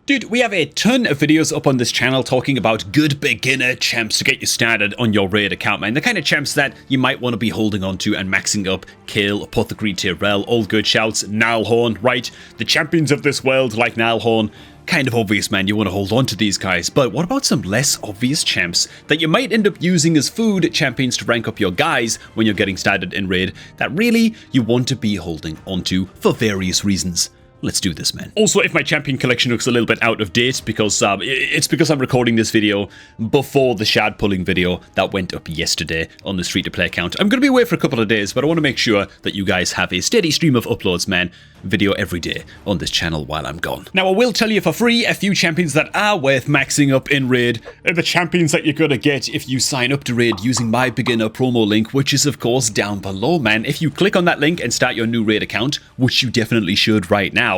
Dude, we have a ton of videos up on this channel talking about good beginner champs to get you started on your raid account, man. The kind of champs that you might want to be holding on to and maxing up. Kayle, Apothecary, Tyrell, all good shouts. Nilehorn, right? The champions of this world like Nilehorn. Kind of obvious, man, you want to hold on to these guys, but what about some less obvious champs that you might end up using as food champions to rank up your guys when you're getting started in raid that really you want to be holding onto for various reasons? Let's do this, man. Also, if my champion collection looks a little bit out of date, because it's because I'm recording this video before the shard pulling video that went up yesterday on the free-to-play account. I'm going to be away for a couple of days, but I want to make sure that you guys have a steady stream of uploads, man. Video every day on this channel while I'm gone. Now, I will tell you for free a few champions that are worth maxing up in raid. They're the champions that you're going to get if you sign up to raid using my beginner promo link, which is, of course, down below, man. If you click on that link and start your new raid account, which you definitely should right now,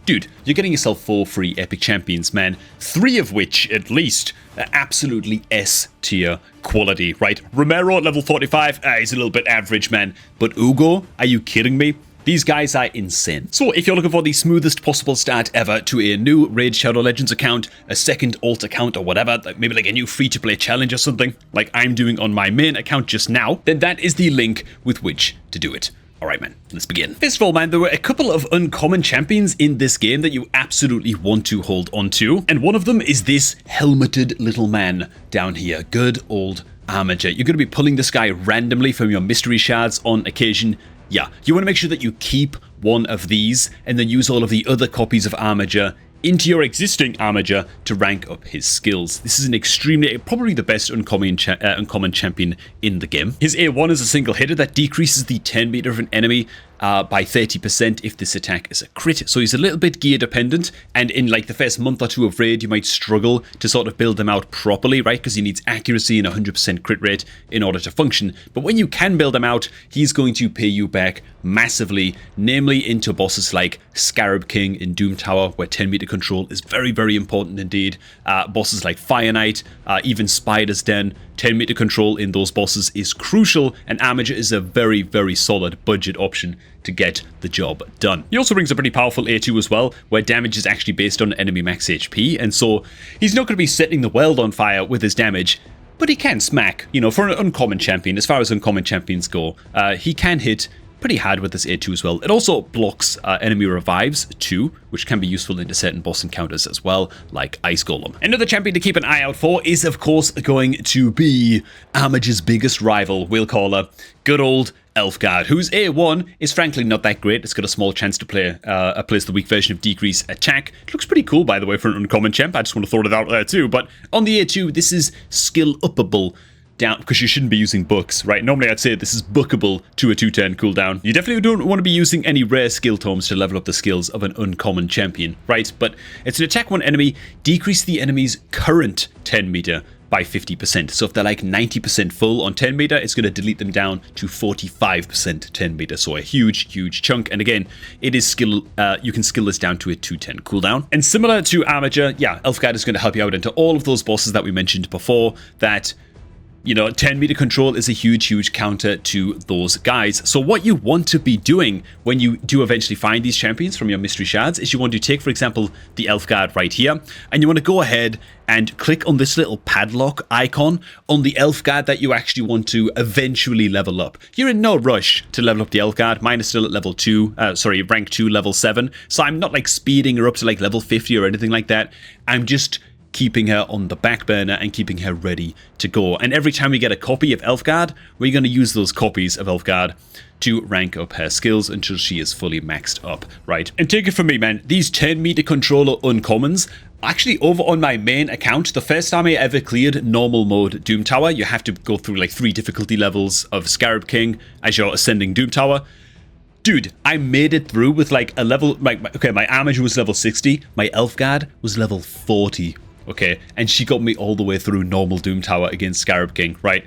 dude, you're getting yourself 4 free epic champions, man. 3 of which, at least, are absolutely S-tier quality, right? Romero at level 45, he's a little bit average, man. But Ugo, are you kidding me? These guys are insane. So if you're looking for the smoothest possible start ever to a new Raid Shadow Legends account, a second alt account or whatever, maybe like a new free-to-play challenge or something, like I'm doing on my main account just now, then that is the link with which to do it. Alright, man, let's begin. First of all, man, there were a couple of uncommon champions in this game that you absolutely want to hold on to, and one of them is this helmeted little man down here. Good old Armiger. You're going to be pulling this guy randomly from your mystery shards on occasion. Yeah, you want to make sure that you keep one of these and then use all of the other copies of Armiger into your existing Armiger to rank up his skills. This is an extremely, probably the best uncommon champion in the game. His A1 is a single hitter that decreases the turn meter of an enemy by 30% if this attack is a crit. So he's a little bit gear dependent, and in like the first month or two of raid, you might struggle to sort of build them out properly, right? Because he needs accuracy and 100% crit rate in order to function. But when you can build them out, he's going to pay you back massively, namely into bosses like Scarab King in Doom Tower, where 10 meter control is very, very important indeed. Bosses like Fire Knight, even Spider's Den, 10 meter control in those bosses is crucial, and Armiger is a very, very solid budget option to get the job done. He also brings a pretty powerful A2 as well, where damage is actually based on enemy max HP, and so he's not going to be setting the world on fire with his damage, but he can smack, you know, for an uncommon champion. As far as uncommon champions go, he can hit pretty hard with this A2 as well. It also blocks enemy revives too, which can be useful into certain boss encounters as well, like Ice Golem. Another champion to keep an eye out for is, of course, going to be Armiger's biggest rival, we'll call her good old Elfgard, whose A1 is frankly not that great. It's got a small chance to place the weak version of Decrease Attack. It looks pretty cool, by the way, for an uncommon champ. I just want to throw it out there too. But on the A2, this is skill uppable down, because you shouldn't be using books, right? Normally I'd say this is bookable to a 2-turn cooldown. You definitely don't want to be using any rare skill tomes to level up the skills of an uncommon champion, right? But it's an attack one enemy, decrease the enemy's current 10 meter by 50%. So if they're like 90% full on 10 meter, it's going to delete them down to 45% 10 meter. So a huge, huge chunk. And again, it is skill, you can skill this down to a 2-turn cooldown. And similar to Armiger, yeah, Elfgard is going to help you out into all of those bosses that we mentioned before that, you know, 10 meter control is a huge, huge counter to those guys. So what you want to be doing when you do eventually find these champions from your mystery shards is you want to take, for example, the Elfgard right here, and you want to go ahead and click on this little padlock icon on the Elfgard that you actually want to eventually level up. You're in no rush to level up the Elfgard. Mine is still at level 2, rank 2, level 7. So I'm not like speeding her up to like level 50 or anything like that. I'm just keeping her on the back burner and keeping her ready to go. And every time we get a copy of Elfgard, we're going to use those copies of Elfgard to rank up her skills until she is fully maxed up, right? And take it from me, man, these 10 meter controller uncommons, actually over on my main account, the first time I ever cleared normal mode Doom Tower, you have to go through like 3 difficulty levels of Scarab King as you're ascending Doom Tower. Dude, I made it through with like a level, my Armiger was level 60, my Elfgard was level 40. Okay, and she got me all the way through normal Doom Tower against Scarab King, right?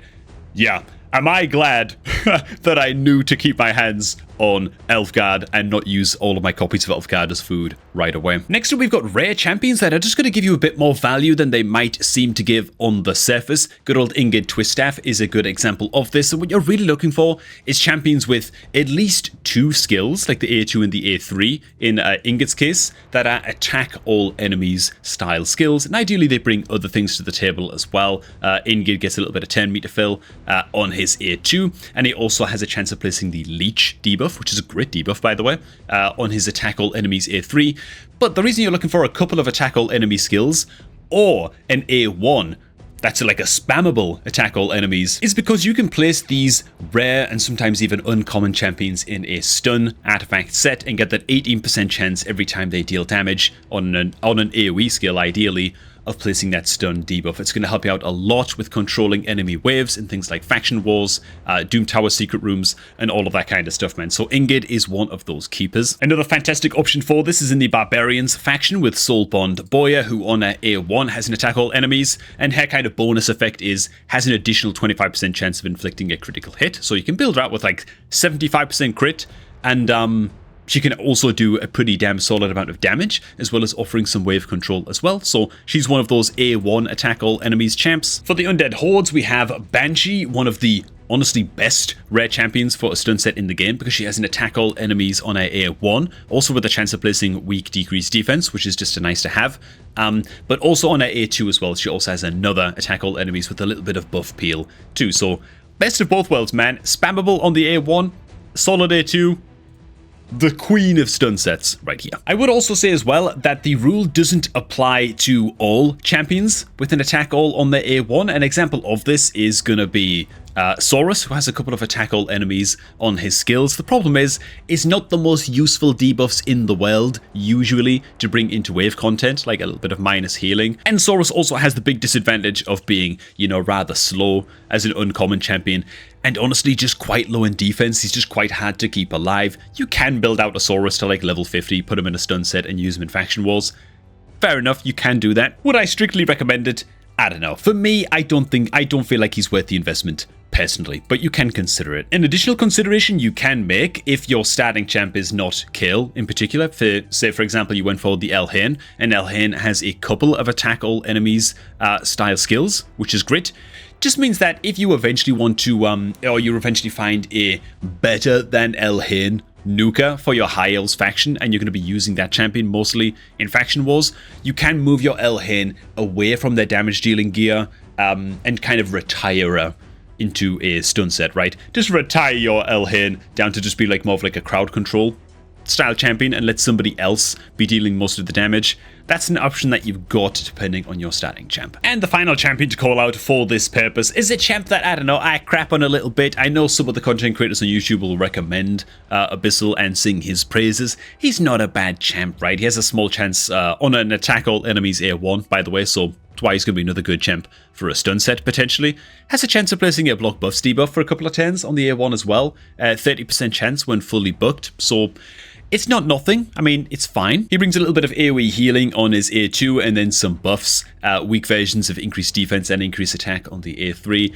Yeah. Am I glad that I knew to keep my hands on Elfgard and not use all of my copies of Elfgard as food right away. Next up, we've got rare champions that are just going to give you a bit more value than they might seem to give on the surface. Good old Ingrid Twiststaff is a good example of this. And what you're really looking for is champions with at least 2 skills, like the A2 and the A3 in Ingrid's case, that are attack all enemies style skills. And ideally, they bring other things to the table as well. Ingrid gets a little bit of 10 meter fill on his A2, and he also has a chance of placing the Leech debuff, which is a great debuff, by the way, on his attack all enemies A3. But the reason you're looking for a couple of attack all enemy skills or an A1 that's like a spammable attack all enemies is because you can place these rare and sometimes even uncommon champions in a stun artifact set and get that 18% chance every time they deal damage on an AoE skill, ideally, of placing that stun debuff. It's going to help you out a lot with controlling enemy waves and things like faction wars, Doom Tower secret rooms, and all of that kind of stuff, man. So Ingrid is one of those keepers. Another fantastic option for this is in the Barbarians faction with Soulbond Boya, who on a A1 has an attack all enemies, and her kind of bonus effect has an additional 25% chance of inflicting a critical hit. So you can build her out with like 75% crit, and she can also do a pretty damn solid amount of damage, as well as offering some wave control as well. So she's one of those A1 attack all enemies champs. For the Undead Hordes, we have Banshee, one of the honestly best rare champions for a stun set in the game, because she has an attack all enemies on a A1, also with a chance of placing weak decreased defense, which is just a nice to have. But also on a A2 as well, she also has another attack all enemies with a little bit of buff peel too. So best of both worlds, man. Spammable on the A1, solid A2, the queen of stun sets right here. I would also say as well that the rule doesn't apply to all champions with an attack all on the A1. An example of this is going to be Saurus, who has a couple of attack all enemies on his skills. The problem is not the most useful debuffs in the world, usually, to bring into wave content, like a little bit of minus healing. And Saurus also has the big disadvantage of being, you know, rather slow as an uncommon champion. And honestly, just quite low in defense. He's just quite hard to keep alive. You can build out a Saurus to like level 50, put him in a stun set, and use him in faction wars. Fair enough, you can do that. Would I strictly recommend it? I don't know. For me, I don't feel like he's worth the investment personally, but you can consider it. An additional consideration you can make if your starting champ is not Kayle in particular. Say, for example, you went for the Elhain, and Elhain has a couple of attack all enemies style skills, which is great. Just means that if you eventually want to, or you eventually find a better than Elhain Nuka for your High Elves faction, and you're going to be using that champion mostly in faction wars, you can move your Elhain away from their damage dealing gear and kind of retire her into a stun set, right? Just retire your Elhain down to just be like more of like a crowd control style champion and let somebody else be dealing most of the damage. That's an option that you've got depending on your starting champ. And the final champion to call out for this purpose is a champ that, I don't know, I crap on a little bit. I know some of the content creators on YouTube will recommend Abyssal and sing his praises. He's not a bad champ, right? He has a small chance on an attack all enemies A1, by the way, so that's why he's going to be another good champ for a stun set, potentially. Has a chance of placing a block buffs debuff for a couple of turns on the A1 as well. 30% chance when fully booked, so it's not nothing. I mean, it's fine. He brings a little bit of AoE healing on his A2 and then some buffs, weak versions of increased defense and increased attack on the A3.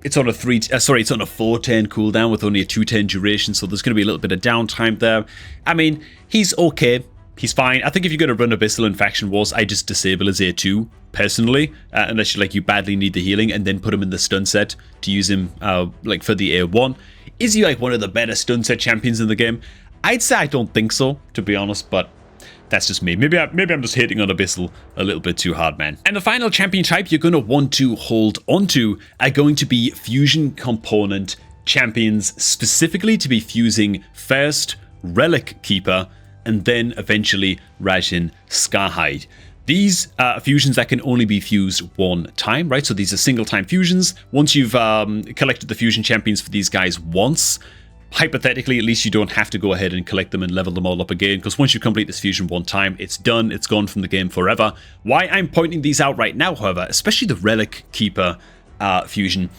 It's on a 4-turn cooldown with only a 2-turn duration, so there's going to be a little bit of downtime there. I mean, he's okay. He's fine. I think if you're going to run Abyssal in Faction Wars, I just disable his A2, personally, unless you badly need the healing, and then put him in the stun set to use him for the A1. Is he like one of the better stun set champions in the game? I'd say I don't think so, to be honest, but that's just me. Maybe I'm just hating on Abyssal a little bit too hard, man. And the final champion type you're going to want to hold onto are going to be fusion component champions, specifically to be fusing first Relic Keeper and then eventually Rajin Skarhide. These are fusions that can only be fused one time, right? So these are single-time fusions. Once you've collected the fusion champions for these guys once, hypothetically, at least you don't have to go ahead and collect them and level them all up again, because once you complete this fusion one time, it's done, it's gone from the game forever. Why I'm pointing these out right now, however, especially the Relic Keeper fusion,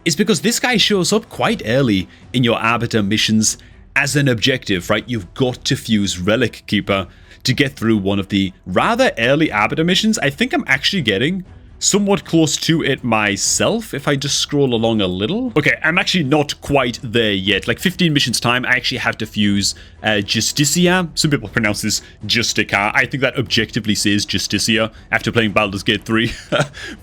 is because this guy shows up quite early in your Arbiter missions as an objective, right? You've got to fuse Relic Keeper to get through one of the rather early Arbiter missions. I think I'm actually getting somewhat close to it myself if I just scroll along a little. Okay, I'm actually not quite there yet. Like 15 missions time, I actually have to fuse Justicia. Some people pronounce this Justica. I think that objectively says Justicia after playing Baldur's Gate 3.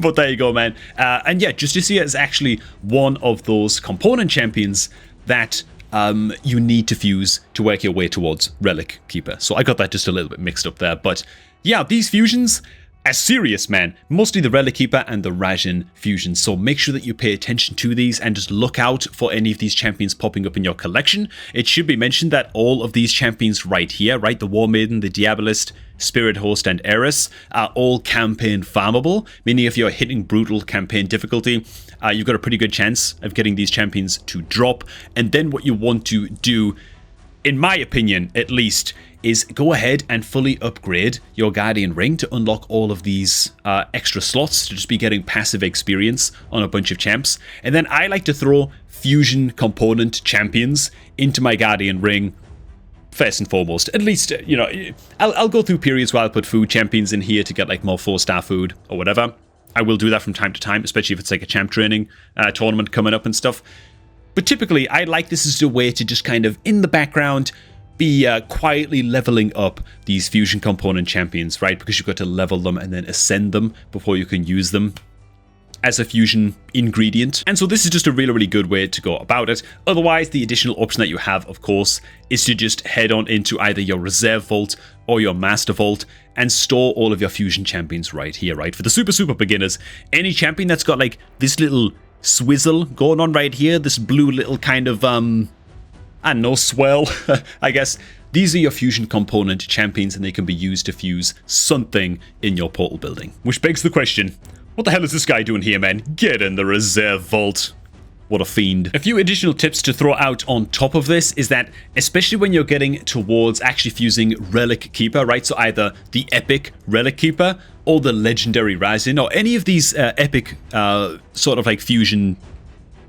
But there you go, man. And yeah, Justicia is actually one of those component champions that you need to fuse to work your way towards Relic Keeper. So I got that just a little bit mixed up there. But yeah, these fusions are serious, man. Mostly the Relic Keeper and the Rajin fusions. So make sure that you pay attention to these and just look out for any of these champions popping up in your collection. It should be mentioned that all of these champions right here, right? The War Maiden, the Diabolist, Spirit Host, and Eris are all campaign farmable, meaning if you're hitting brutal campaign difficulty, you've got a pretty good chance of getting these champions to drop. And then what you want to do, in my opinion at least, is go ahead and fully upgrade your Guardian Ring to unlock all of these extra slots to just be getting passive experience on a bunch of champs. And then I like to throw fusion component champions into my Guardian Ring first and foremost. At least, you know, I'll go through periods where I'll put food champions in here to get like more 4-star food or whatever. I will do that from time to time, especially if it's like a champ training tournament coming up and stuff. But typically, I like this as a way to just kind of, in the background, be quietly leveling up these fusion component champions, right? Because you've got to level them and then ascend them before you can use them as a fusion ingredient. And so this is just a really, really good way to go about it. Otherwise, the additional option that you have, of course, is to just head on into either your reserve vault or your master vault and store all of your fusion champions right here, right? For the super, super beginners, any champion that's got like this little swizzle going on right here, this blue little kind of, I don't know, swirl, I guess. These are your fusion component champions and they can be used to fuse something in your portal building. Which begs the question, what the hell is this guy doing here, man? Get in the reserve vault. What a fiend. A few additional tips to throw out on top of this is that, especially when you're getting towards actually fusing Relic Keeper, right? So either the epic Relic Keeper or the legendary Rajin or any of these epic sort of like fusion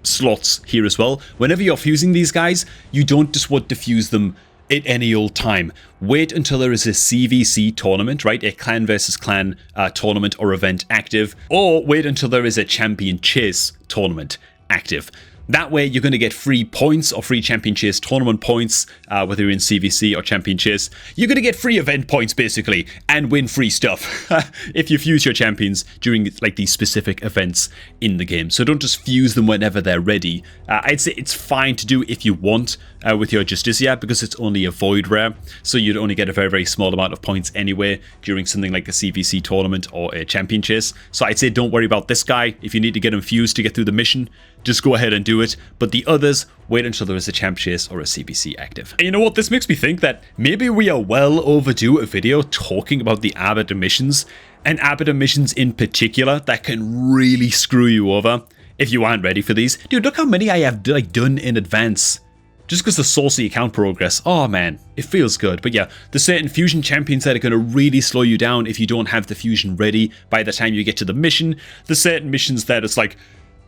slots here as well. Whenever you're fusing these guys, you don't just want to fuse them at any old time. Wait until there is a CVC tournament, right? A clan versus clan tournament or event active, or wait until there is a champion chase tournament active. That way, you're going to get free points or free Champion Chase tournament points, whether you're in CVC or Champion Chase. You're going to get free event points, basically, and win free stuff if you fuse your champions during like these specific events in the game. So don't just fuse them whenever they're ready. I'd say it's fine to do if you want with your Justicia, because it's only a void rare, so you'd only get a very, very small amount of points anyway during something like a CVC tournament or a Champion Chase. So I'd say don't worry about this guy. If you need to get him fused to get through the mission, just go ahead and do it. But the others, wait until there is a Champ Chase or a CVC active. And you know what? This makes me think that maybe we are well overdue a video talking about the Arbiter missions, and Arbiter missions in particular that can really screw you over if you aren't ready for these. Dude, look how many I have like done in advance. Just because the saucy account progress, oh man, it feels good. But yeah, there's certain fusion champions that are going to really slow you down if you don't have the fusion ready by the time you get to the mission. There's certain missions that it's like,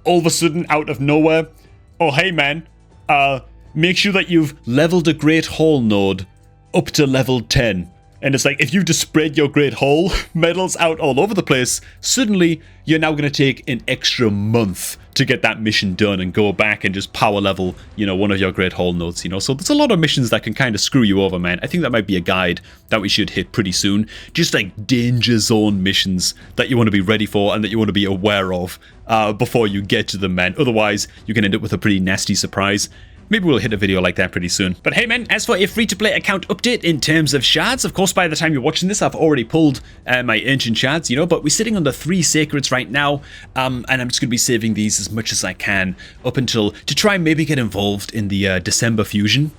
all of a sudden, out of nowhere, oh hey man, make sure that you've leveled a Great Hall node up to level 10. And it's like, if you've just spread your Great Hall medals out all over the place, suddenly you're now going to take an extra month to get that mission done and go back and just power level, you know, one of your Great Hall nodes, you know. So there's a lot of missions that can kind of screw you over, man. I think that might be a guide that we should hit pretty soon. Just like danger zone missions that you want to be ready for and that you want to be aware of before you get to them, man. Otherwise, you can end up with a pretty nasty surprise. Maybe we'll hit a video like that pretty soon. But hey man, as for a free-to-play account update in terms of shards, of course by the time you're watching this, I've already pulled my ancient shards, you know, but we're sitting on the 3 sacreds right now, and I'm just going to be saving these as much as I can up until, to try and maybe get involved in the December fusion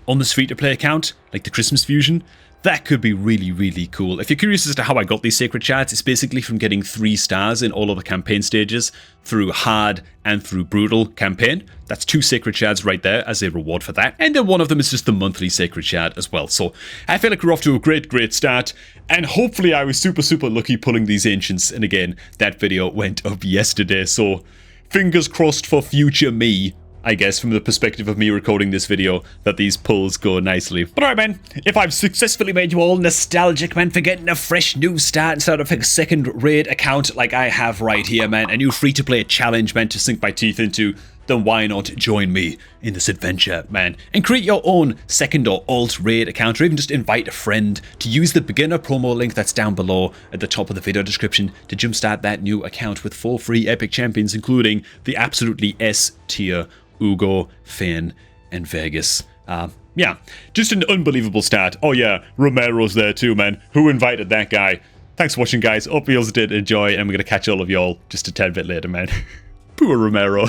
on this free-to-play account, like the Christmas fusion. That could be really, really cool. If you're curious as to how I got these sacred shards, it's basically from getting 3 stars in all of the campaign stages through hard and through brutal campaign. That's 2 sacred shards right there as a reward for that. And then one of them is just the monthly sacred shard as well. So I feel like we're off to a great, great start. And hopefully I was super, super lucky pulling these ancients. And again, that video went up yesterday. So fingers crossed for future me I guess, from the perspective of me recording this video, that these pulls go nicely. But alright, man, if I've successfully made you all nostalgic, man, for getting a fresh new start instead of a second raid account like I have right here, man, a new free-to-play challenge, man, to sink my teeth into, then why not join me in this adventure, man, and create your own second or alt raid account, or even just invite a friend to use the beginner promo link that's down below at the top of the video description to jumpstart that new account with 4 free epic champions, including the absolutely S tier Ugo, Finn, and Vegas. Yeah, just an unbelievable start. Oh yeah, Romero's there too, man. Who invited that guy? Thanks for watching, guys. Hope you all did enjoy, and we're going to catch all of y'all just a tad bit later, man. Poor Romero.